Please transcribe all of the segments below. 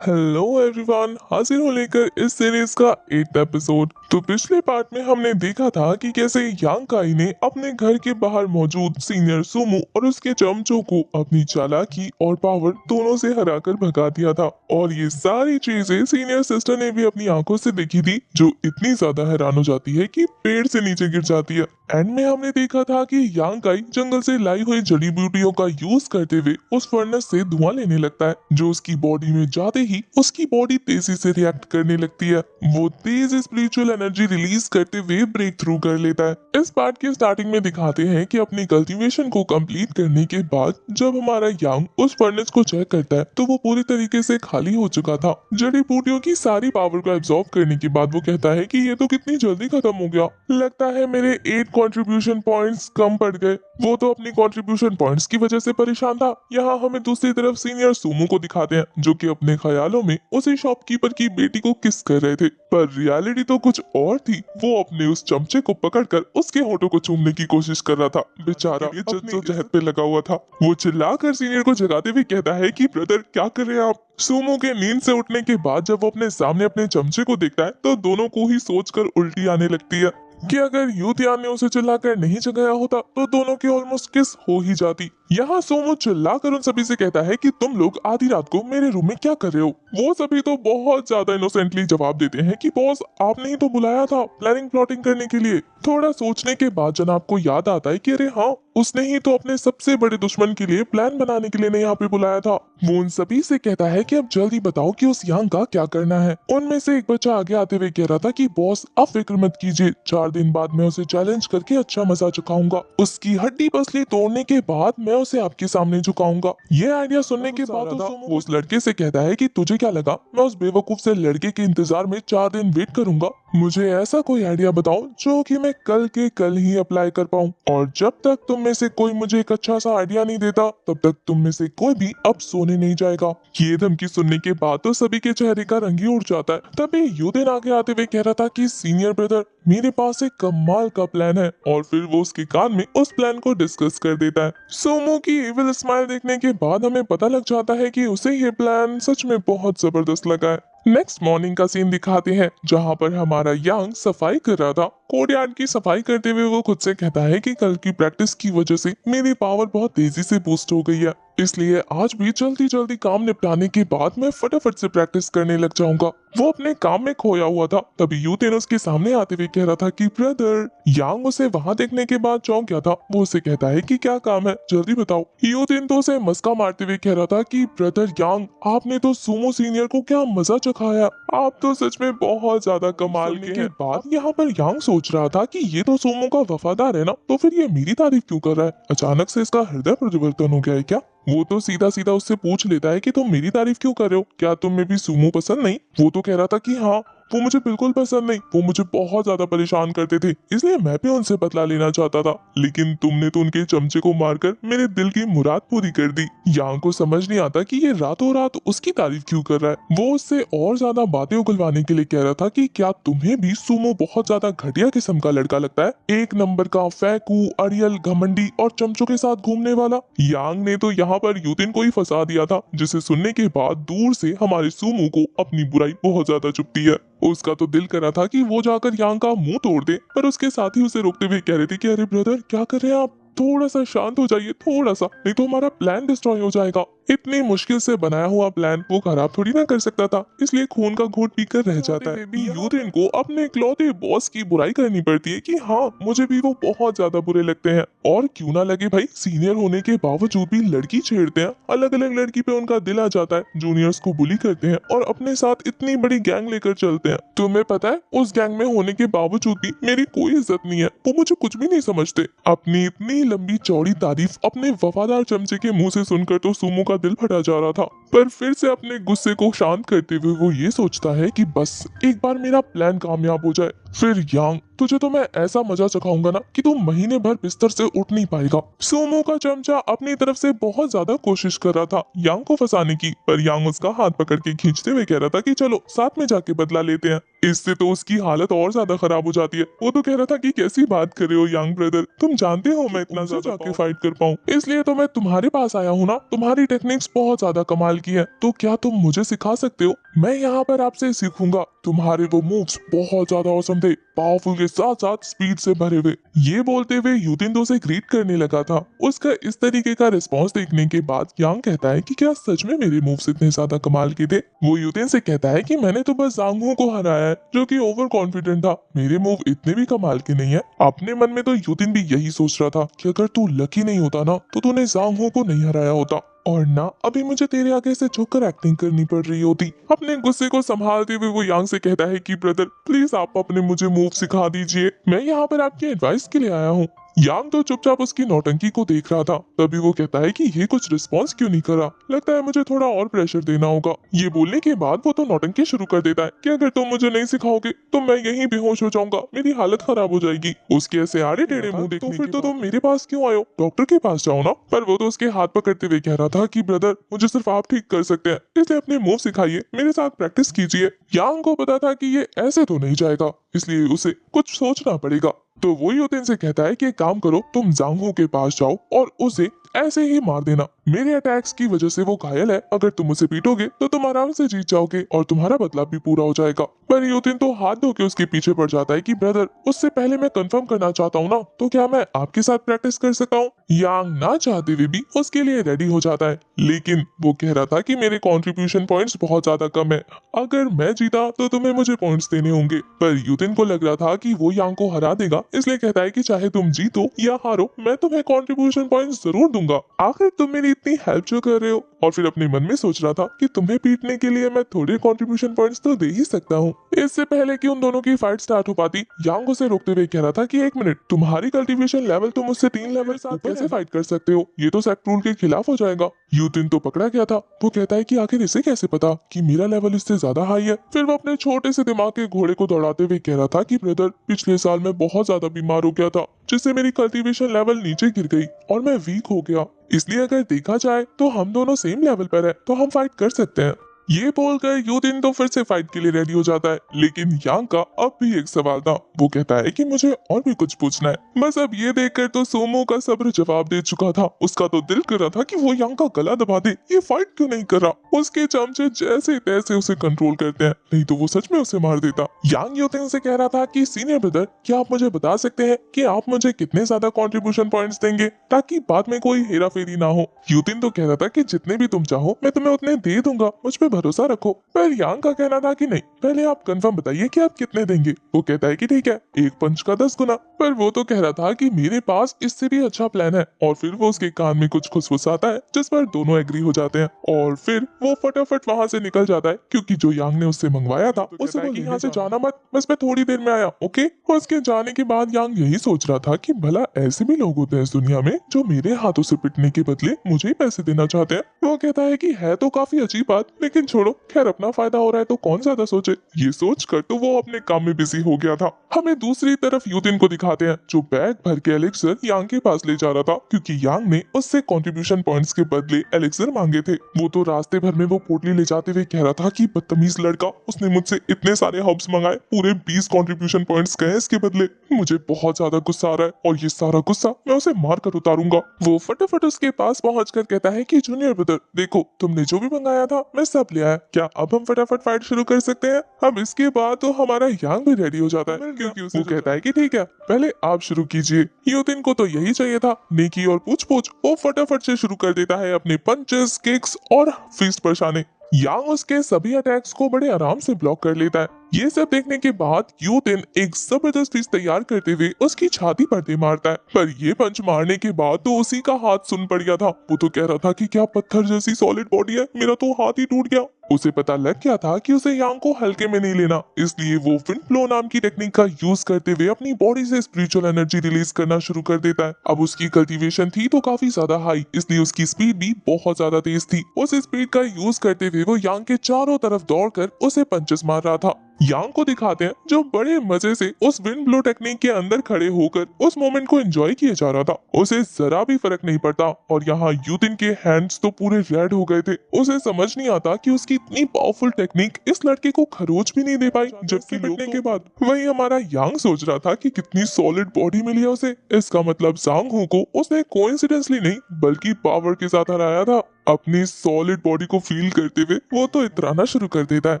Hello everyone, हाजिर हूँ लेकर इस सीरीज का 8th एपिसोड। तो पिछले पार्ट में हमने देखा था कि कैसे यांग काई ने अपने घर के बाहर मौजूद सीनियर सुमो और उसके चमचों को अपनी चालाकी और पावर दोनों से हराकर भगा दिया था। और ये सारी चीजें सीनियर सिस्टर ने भी अपनी आंखों से देखी थी, जो इतनी ज्यादा हैरान हो जाती है कि पेड़ से नीचे गिर जाती है। एंड में हमने देखा था कि यांग काई जंगल से लाई हुई जड़ी बूटियों का यूज करते हुए उस फर्नेस से धुआं लेने लगता है, जो उसकी बॉडी में जाते ही उसकी बॉडी तेजी से रिएक्ट करने लगती है। वो तेज स्पिरिचुअल एनर्जी रिलीज करते हुए ब्रेक थ्रू कर लेता है। इस पार्ट के स्टार्टिंग में दिखाते हैं कि अपनी कल्टीवेशन को कंप्लीट करने के बाद जब हमारा यांग उस फर्नेस को चेक करता है तो वो पूरी तरीके से खाली हो चुका था। जड़ी बूटियों की सारी पावर को एब्जॉर्ब करने के बाद वो कहता है कि ये तो कितनी जल्दी खत्म हो गया, लगता है मेरे 8 कंट्रीब्यूशन पॉइंट्स कम पड़ गए। वो तो अपनी कंट्रीब्यूशन पॉइंट्स की वजह से परेशान था। यहाँ हमें दूसरी तरफ सीनियर सुमो को दिखाते हैं, जो कि अपने ख्यालों में उसी शॉपकीपर की बेटी को किस कर रहे थे, पर रियलिटी तो कुछ और थी। वो अपने उस चमचे को पकड़कर उसके होठों को चूमने की कोशिश कर रहा था। बेचारा जद्दोजहद पे लगा हुआ था। वो चिल्लाकर सीनियर को जगाते हुए कहता है कि ब्रदर क्या कर रहे हैं आप। सुमो के नींद से उठने के बाद जब वो अपने सामने अपने चमचे को देखता है तो दोनों को ही सोचकर उल्टी आने लगती है कि अगर यूतियान ने उसे चिल्लाकर नहीं जगाया होता तो दोनों की ऑलमोस्ट किस हो ही जाती। यहाँ सोमो चिल्लाकर उन सभी से कहता है कि तुम लोग आधी रात को मेरे रूम में क्या कर रहे हो। वो सभी तो बहुत ज्यादा इनोसेंटली जवाब देते हैं कि बॉस आपने ही तो बुलाया था प्लानिंग प्लॉटिंग करने के लिए। थोड़ा सोचने के बाद जनाब को याद आता है कि अरे हाँ, उसने ही तो अपने सबसे बड़े दुश्मन के लिए प्लान बनाने के लिए यहाँ पे बुलाया था। वो उन सभी से कहता है कि अब जल्दी बताओ कि उस यांग का क्या करना है। उनमें से एक बच्चा आगे आते हुए कह रहा था कि बॉस आप फिक्र मत कीजिए, 4 दिन बाद मैं उसे चैलेंज करके अच्छा मजा चुकाऊंगा। उसकी हड्डी पसली तोड़ने के बाद मैं उसे आपके सामने झुकाऊंगा। ये आइडिया सुनने के बाद वो उस लड़के से कहता है कि तुझे क्या लगा मैं उस बेवकूफ से लड़के के इंतजार में 4 दिन वेट करूंगा। मुझे ऐसा कोई आइडिया बताओ जो कि मैं कल के कल ही अप्लाई कर पाऊं। और जब तक तुम में से कोई मुझे एक अच्छा सा आइडिया नहीं देता तब तक तुम में से कोई भी अब सोने नहीं जाएगा। ये धमकी सुनने के बाद तो सभी के चेहरे का रंग ही उड़ जाता है। तभी यूदेन आगे आते हुए कह रहा था कि सीनियर ब्रदर मेरे पास एक कमाल का प्लान है। और फिर वो उसके कान में उस प्लान को डिस्कस कर देता है। सोमो की इविल स्माइल देखने के बाद हमें पता लग जाता है कि उसे ये प्लान सच में बहुत जबरदस्त लगा है। नेक्स्ट मॉर्निंग का सीन दिखाते हैं, जहां पर हमारा यांग सफाई कर रहा था। कोर्टयार्ड की सफाई करते हुए वो खुद से कहता है कि कल की प्रैक्टिस की वजह से मेरी पावर बहुत तेजी से बूस्ट हो गई है, इसलिए आज भी जल्दी जल्दी काम निपटाने के बाद मैं फटाफट से प्रैक्टिस करने लग जाऊंगा। वो अपने काम में खोया हुआ था। तभी यूतेन उसके सामने आते हुए कह रहा था कि ब्रदर। यांग उसे वहां देखने के बाद चौंक गया था। वो उसे कहता है कि क्या काम है, जल्दी बताओ। यूतेन तो उसे मस्का मारते हुए कह रहा था कि ब्रदर यांग, आपने तो सुमो सीनियर को क्या मजा चखाया। आप तो सच में बहुत ज्यादा कमाल के बाद यहाँ पर यांग सोच रहा था कि ये तो सुमो का वफादार है ना, तो फिर ये मेरी तारीफ क्यों कर रहा है। अचानक से इसका हृदय परिवर्तन हो गया है क्या। वो तो सीधा सीधा उससे पूछ लेता है कि तुम मेरी तारीफ क्यों कर रहे हो, क्या तुम्हें भी सुमो पसंद नहीं। वो तो कह रहा था कि हाँ, वो मुझे बिल्कुल पसंद नहीं, वो मुझे बहुत ज्यादा परेशान करते थे, इसलिए मैं भी उनसे बदला लेना चाहता था, लेकिन तुमने तो उनके चमचे को मारकर मेरे दिल की मुराद पूरी कर दी। यांग को समझ नहीं आता कि ये रातों रात उसकी तारीफ क्यों कर रहा है। वो उससे और ज्यादा बातें उगलवाने के लिए कह रहा था कि क्या तुम्हें भी सुमो बहुत ज्यादा घटिया किस्म का लड़का लगता है, 1 नंबर का फैकू, अड़ियल, घमंडी और चमचों के साथ घूमने वाला। यांग ने तो यहाँ पर यूतिन को ही फंसा दिया था, जिसे सुनने के बाद दूर से हमारे सुमो को अपनी बुराई बहुत ज्यादा चुभती है। उसका तो दिल कर रहा था कि वो जाकर यांग का मुंह तोड़ दे, पर उसके साथी उसे रोकते हुए कह रहे थे कि अरे ब्रदर क्या कर रहे हैं आप, थोड़ा सा शांत हो जाइए, थोड़ा सा, नहीं तो हमारा प्लान डिस्ट्रॉय हो जाएगा। इतनी मुश्किल से बनाया हुआ प्लान वो खराब थोड़ी ना कर सकता था, इसलिए खून का घूंट पीकर रह जाता है। यूथिन को अपने इकलौते बॉस की बुराई करनी पड़ती है कि हाँ, मुझे भी वो बहुत ज्यादा बुरे लगते हैं। और क्यों ना लगे भाई, सीनियर होने के बावजूद भी लड़की छेड़ते हैं, अलग अलग लड़की पे उनका दिल आ जाता है, जूनियर्स को बुली करते हैं और अपने साथ इतनी बड़ी गैंग लेकर चलते हैं। तुम्हें पता है, उस गैंग में होने के बावजूद भी मेरी कोई इज्जत नहीं है, वो मुझे कुछ भी नहीं समझते। अपनी इतनी लंबी चौड़ी तारीफ अपने वफादार चमचे के मुंह से सुनकर तो सुमो का दिल फटा जा रहा था, पर फिर से अपने गुस्से को शांत करते हुए वो ये सोचता है कि बस एक बार मेरा प्लान कामयाब हो जाए, फिर यांग, तुझे तो मैं ऐसा मजा चखाऊंगा ना कि तू महीने भर बिस्तर से उठ नहीं पाएगा। सोमो का चमचा अपनी तरफ से बहुत ज्यादा कोशिश कर रहा था यांग को फंसाने की, पर यांग उसका हाथ पकड़ के खींचते हुए कह रहा था कि चलो साथ में जाके बदला लेते हैं। इससे तो उसकी हालत और ज्यादा खराब हो जाती है। वो तो कह रहा था कि कैसी बात कर रहे हो यांग ब्रदर, तुम जानते हो मैं इतना ज्यादा जाके फाइट कर पाऊँ, इसलिए तो मैं तुम्हारे पास आया हूँ ना। तुम्हारी टेक्निक्स बहुत ज्यादा कमाल की है, तो क्या तुम मुझे सिखा सकते हो? मैं यहाँ पर आपसे सीखूंगा। तुम्हारे वो मूव्स बहुत ज्यादा औसम थे, पावरफुल के साथ साथ स्पीड से भरे हुए। ये बोलते हुए यूतिन तो उसे ग्रीट करने लगा था। उसका इस तरीके का रिस्पॉन्स देखने के बाद यांग कहता है कि क्या सच में मेरे मूव्स इतने ज्यादा कमाल के थे? वो यूतिन से कहता है कि मैंने तो बस जांगहू को हराया है, जो कि ओवर कॉन्फिडेंट था। मेरे मूव इतने भी कमाल के नहीं है। अपने मन में तो यूतिन भी यही सोच रहा था कि अगर तू लकी नहीं होता ना तो तूने जांगहू को नहीं हराया होता, और ना अभी मुझे तेरे आगे से झुककर एक्टिंग करनी पड़ रही होती। अपने गुस्से को संभालते हुए वो यांग से कहता है कि ब्रदर प्लीज आप अपने मुझे मूव सिखा दीजिए, मैं यहाँ पर आपकी एडवाइस के लिए आया हूँ। यांग तो चुपचाप उसकी नौटंकी को देख रहा था। तभी वो कहता है कि ये कुछ रिस्पॉन्स क्यों नहीं करा, लगता है मुझे थोड़ा और प्रेशर देना होगा। ये बोलने के बाद वो तो नौटंकी शुरू कर देता है कि अगर तुम मुझे नहीं सिखाओगे तो मैं यहीं बेहोश हो जाऊंगा, मेरी हालत खराब हो जाएगी। उसके ऐसे आड़े टेढ़े मुंह देखने तो फिर तो तुम मेरे पास क्यों आयो, डॉक्टर के पास जाओ ना। पर वो तो उसके हाथ पकड़ते हुए कह रहा था कि ब्रदर मुझे सिर्फ आप ठीक कर सकते हैं, इसलिए अपने मूव सिखाइए, मेरे साथ प्रैक्टिस कीजिए। यांग को पता था कि ये ऐसे तो नहीं जाएगा, इसलिए उसे कुछ सोचना पड़ेगा। तो वो यूतिन से कहता है कि एक काम करो, तुम जांगहू के पास जाओ और उसे ऐसे ही मार देना। मेरे अटैक्स की वजह से वो घायल है, अगर तुम उसे पीटोगे तो तुम आराम से जीत जाओगे और तुम्हारा बदला भी पूरा हो जाएगा। पर यूतिन तो हाथ धो के उसके पीछे पड़ जाता है कि ब्रदर उससे पहले मैं कंफर्म करना चाहता हूँ ना, तो क्या मैं आपके साथ प्रैक्टिस कर सकता हूँ? यांग ना चाहते हुए भी उसके लिए रेडी हो जाता है, लेकिन वो कह रहा था कि मेरे कंट्रीब्यूशन पॉइंट्स बहुत ज्यादा कम है, अगर मैं जीता तो तुम्हें मुझे पॉइंट्स देने होंगे। पर यूतिन को लग रहा था कि वो यांग को हरा देगा, इसलिए कहता है कि चाहे तुम जीतो या हारो मैं तुम्हें कंट्रीब्यूशन पॉइंट्स जरूर दूंगा, आखिर तुम मेरी इतनी हेल्प जो कर रहे हो। और फिर अपने मन में सोच रहा था कि तुम्हें पीटने के लिए मैं थोड़े कंट्रीब्यूशन पॉइंट्स तो दे ही सकता हूँ। इससे पहले कि उन दोनों की फाइट स्टार्ट हो पाती, यांग उसे रोकते हुए कह रहा था कि एक मिनट, तुम्हारी कल्टीवेशन लेवल तुम उससे 3 लेवल साथ कैसे फाइट कर सकते हो? ये तो सेक्ट रूल के खिलाफ हो जाएगा। यूतिन तो पकड़ा गया था। वो कहता है कि आखिर इसे कैसे पता कि मेरा लेवल इससे ज्यादा हाई है? फिर वो अपने छोटे से दिमाग के घोड़े को दौड़ाते हुए कह रहा था कि ब्रदर पिछले साल मैं बहुत ज्यादा बीमार हो गया था, जिससे मेरी कल्टीवेशन लेवल नीचे गिर गई और मैं वीक हो गया, इसलिए अगर देखा जाए तो हम दोनों सेम लेवल पर है, तो हम फाइट कर सकते हैं। ये बोलकर यूतिन तो फिर से फाइट के लिए रेडी हो जाता है, लेकिन यांग का अब भी एक सवाल था। वो कहता है कि मुझे और भी कुछ पूछना है। बस अब ये देखकर तो सोमो का सब्र जवाब दे चुका था। उसका तो दिल कर रहा था कि वो यांग का गला दबा दे, ये फाइट क्यों नहीं कर रहा। उसके चमचे जैसे तैसे उसे कंट्रोल करते हैं, नहीं तो वो सच में उसे मार देता। यांग यूतिन से कह रहा था कि सीनियर ब्रदर क्या आप मुझे बता सकते हैं कि आप मुझे कितने ज्यादा कंट्रीब्यूशन पॉइंट्स देंगे, ताकि बाद में कोई हेरा फेरी ना हो। यूतिन तो कह रहा था कि जितने भी तुम चाहो मैं तुम्हें उतने दे दूंगा, मुझ पे भरोसा रखो। पर यांग का कहना था कि नहीं, पहले आप कंफर्म बताइए कि आप कितने देंगे। वो कहता है कि ठीक है, एक पंच का 10 गुना। पर वो तो कह रहा था कि मेरे पास इससे भी अच्छा प्लान है। और फिर वो उसके कान में कुछ खुसफुसाता है, जिस पर दोनों एग्री हो जाते हैं और फिर वो फटाफट वहाँ से निकल जाता है, क्योंकि जो यांग ने उससे मंगवाया था उसे बोले यहाँ से जाना मत, बस मैं थोड़ी देर में आया, ओके। उसके जाने के बाद यांग यही सोच रहा था कि भला ऐसे भी लोग होते हैं इस दुनिया में जो मेरे हाथों से पिटने के बदले मुझे ही पैसे देना चाहते हैं। वो कहता है कि है तो काफी अजीब बात, लेकिन छोड़ो, खैर अपना फायदा हो रहा है तो कौन ज्यादा सोचे। ये सोच कर तो वो अपने काम में बिजी हो गया था। हमें दूसरी तरफ यूतिन को दिखाते हैं, जो बैग भर के एलिक्सर यांग के पास ले जा रहा था, क्योंकि यांग ने उससे कंट्रीब्यूशन पॉइंट्स के बदले एलिक्सर मांगे थे। वो तो रास्ते भर में वो पोटली ले जाते हुए कह रहा था कि बदतमीज लड़का, उसने मुझसे इतने सारे हब्स मंगाए, पूरे 20 कंट्रीब्यूशन पॉइंट्स गए इसके बदले। मुझे बहुत ज्यादा गुस्सा आ रहा है और ये सारा गुस्सा मैं उसे मार कर उतारूंगा। वो फटाफट उसके पास पहुंचकर कहता है कि जूनियर ब्रदर देखो, तुमने जो भी मंगाया था मैं सब ले आया, क्या अब हम फटाफट फाइट शुरू कर सकते हैं? अब इसके बाद तो हमारा यांग भी रेडी हो जाता है, क्योंकि वो कहता है कि ठीक है, पहले आप शुरू कीजिए। यूतिन को तो यही चाहिए था, नेकी और पूछ पूछ। वो फटाफट से शुरू कर देता है अपने पंचेस, किक्स और फिस्ट बरसाने। यांग उसके सभी अटैक्स को बड़े आराम से ब्लॉक कर लेता है। ये सब देखने के बाद यूतिन एक जबरदस्त फिस्ट तैयार करते हुए उसकी छाती पर दे मारता है, पर ये पंच मारने के बाद तो उसी का हाथ सुन पड़ गया था। वो तो कह रहा था कि क्या पत्थर जैसी सॉलिड बॉडी है, मेरा तो हाथ ही टूट गया। उसे पता लग गया था कि उसे यांग को हल्के में नहीं लेना, इसलिए वो विंड ब्लो नाम की टेक्निक का यूज करते हुए अपनी बॉडी से स्पिरिचुअल एनर्जी रिलीज करना शुरू कर देता है। अब उसकी कल्टीवेशन थी तो काफी ज्यादा हाई, इसलिए उसकी स्पीड भी बहुत ज्यादा तेज थी। उस स्पीड का यूज करते हुए वो यांग के चारों तरफ दौड़कर उसे पंचेस मार रहा था। यांग को दिखाते हैं जो बड़े मजे से उस विंड ब्लो टेक्निक के अंदर खड़े होकर उस मोमेंट को एंजॉय किया जा रहा था। उसे जरा भी फर्क नहीं पड़ता और यहाँ यूतिन के हैंड्स तो पूरे रेड हो गए थे। उसे समझ नहीं आता कि उसकी इतनी पावरफुल टेक्निक इस लड़के को खरोच भी नहीं दे पाई। जबकि पिटने के बाद वही हमारा यांग सोच रहा था कि कितनी सॉलिड बॉडी मिली है उसे। इसका मतलब सांग हू को उसने कोइंसिडेंटली नहीं बल्कि पावर के साथ हराया था। अपनी सॉलिड बॉडी को फील करते हुए वो तो इतराना शुरू कर देता है।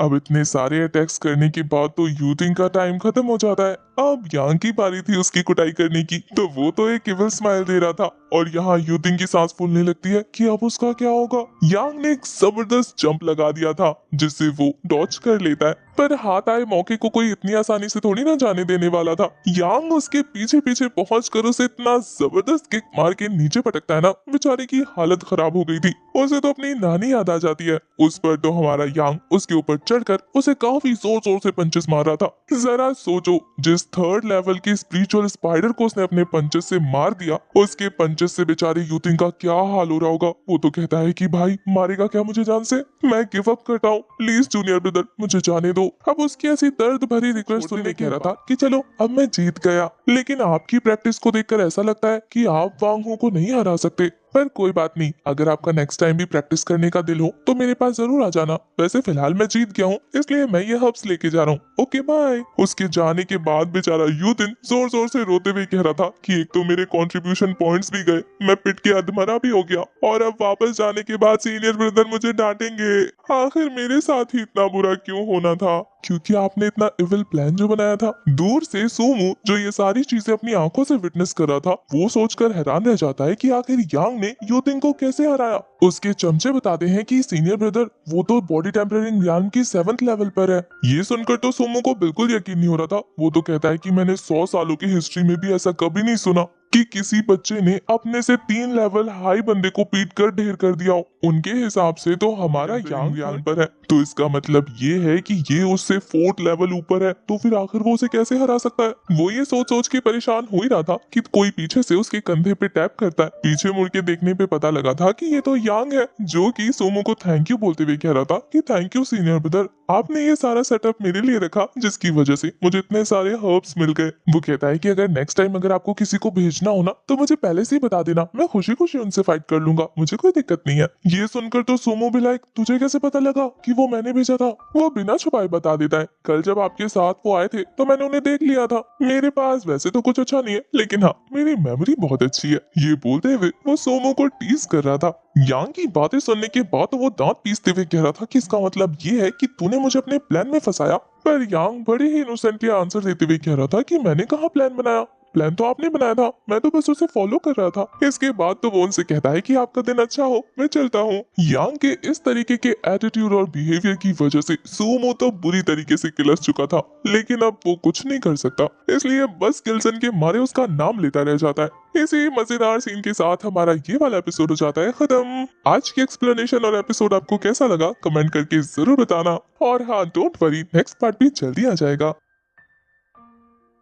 अब इतने सारे अटैक्स करने के बाद तो यूथिंग का टाइम खत्म हो जाता है। अब यांग की बारी थी उसकी कुटाई करने की, तो वो तो एक इविल स्माइल दे रहा था और यहाँ यूथिंग की सांस फूलने लगती है कि अब उसका क्या होगा। यांग ने एक जबरदस्त जंप लगा दिया था जिससे वो डॉच कर लेता है, पर हाथ आए मौके को कोई इतनी आसानी से थोड़ी ना जाने देने वाला था। यांग उसके पीछे पीछे पहुंच कर उसे इतना जबरदस्त किक मार के नीचे पटकता है ना, बेचारे की हालत खराब हो गई थी। उसे तो अपनी नानी याद आ जाती है। उस पर तो हमारा यांग उसके ऊपर चढ़कर उसे काफी जोर जोर से पंचेस मार रहा था। जरा सोचो, जिस थर्ड लेवल के स्पिरिचुअल स्पाइडर को उसने अपने पंचेस से मार दिया, उसके पंचेस से बेचारे यूथिंग का क्या हाल हो रहा होगा। वो तो कहता है कि भाई मारेगा क्या मुझे जान से, मैं गिव अप करता हूँ, प्लीज जूनियर ब्रदर मुझे जाने दो। अब उसकी ऐसी दर्द भरी रिक्वेस्ट सुनने कह रहा था कि चलो अब मैं जीत गया, लेकिन आपकी प्रैक्टिस को देखकर ऐसा लगता है कि आप वांग हू को नहीं हरा सकते। पर कोई बात नहीं, अगर आपका नेक्स्ट टाइम भी प्रैक्टिस करने का दिल हो तो मेरे पास जरूर आ जाना। वैसे फिलहाल मैं जीत गया हूँ इसलिए मैं ये हर्ब्स लेके जा रहा हूँ, ओके बाय। उसके जाने के बाद बेचारा यूथिन जोर जोर से रोते हुए कह रहा था कि एक तो मेरे कंट्रीब्यूशन पॉइंट्स भी गए, मैं पिट के अधमरा भी हो गया और अब वापस जाने के बाद सीनियर ब्रदर मुझे डांटेंगे। आखिर मेरे साथ ही इतना बुरा क्यों होना था, क्योंकि आपने इतना इविल प्लान जो बनाया था। दूर से सोमू जो ये सारी चीजें अपनी आंखों से विटनेस कर रहा था, वो सोचकर हैरान रह जाता है कि आखिर यांग ने यूथिंग को कैसे हराया। उसके चमचे बताते हैं कि सीनियर ब्रदर वो तो बॉडी टेम्परिंग ज्ञान की 7th लेवल पर है। ये सुनकर तो सोमू को बिल्कुल यकीन नहीं हो रहा था। वो तो कहता है कि मैंने 100 सालों की हिस्ट्री में भी ऐसा कभी नहीं सुना कि किसी बच्चे ने अपने से 3 लेवल हाई बंदे को पीट कर ढेर कर दिया हो। उनके हिसाब से तो हमारा यांग ज्ञान पर है, तो इसका मतलब ये है कि ये उससे 4th लेवल ऊपर है, तो फिर आखिर वो उसे कैसे हरा सकता है। वो ये सोच सोच के परेशान हो ही रहा था कि कोई पीछे से उसके कंधे पे टैप करता है। पीछे मुड़ के देखने पे पता लगा था कि ये तो यांग है, जो कि सोमू को थैंक यू बोलते हुए कह रहा था कि थैंक यू सीनियर ब्रदर, आपने ये सारा सेटअप मेरे लिए रखा जिसकी वजह से मुझे इतने सारे हर्ब्स मिल गए। वो कहता है कि अगर नेक्स्ट टाइम अगर आपको किसी को भेजना हो ना तो मुझे पहले से ही बता देना, मैं खुशी खुशी उनसे फाइट कर लूंगा, मुझे कोई दिक्कत नहीं है। ये सुनकर तो सोमो भी लाइक तुझे कैसे पता लगा कि वो मैंने भेजा था। वो बिना छुपाए बता देता है, कल जब आपके साथ वो आए थे तो मैंने उन्हें देख लिया था। मेरे पास वैसे तो कुछ अच्छा नहीं है, लेकिन हाँ मेरी मेमोरी बहुत अच्छी है। ये बोलते हुए वो सोमो को टीज कर रहा था। यांग की बातें सुनने के बाद तो वो दांत पीसते हुए कह रहा था कि इसका मतलब ये है कि तूने मुझे अपने प्लान में फंसाया। पर यांग बड़े ही इनोसेंटली आंसर देते हुए कह रहा था कि मैंने कहाँ प्लान बनाया, प्लान तो आपने बनाया था, मैं तो बस उसे फॉलो कर रहा था। इसके बाद तो वो उनसे कहता है कि आपका दिन अच्छा हो, मैं चलता हूँ। यांग के इस तरीके के एटीट्यूड और बिहेवियर की वजह से सोमो तो बुरी तरीके से किलस चुका था, लेकिन अब वो कुछ नहीं कर सकता, इसलिए बस किल्सन के मारे उसका नाम लेता रह जाता है। इसी मजेदार सीन के साथ हमारा ये वाला एपिसोड हो जाता है खत्म। आज की एक्सप्लेनेशन और एपिसोड आपको कैसा लगा कमेंट करके जरूर बताना, और हाँ डोंट वरी नेक्स्ट पार्ट भी जल्दी आ जाएगा।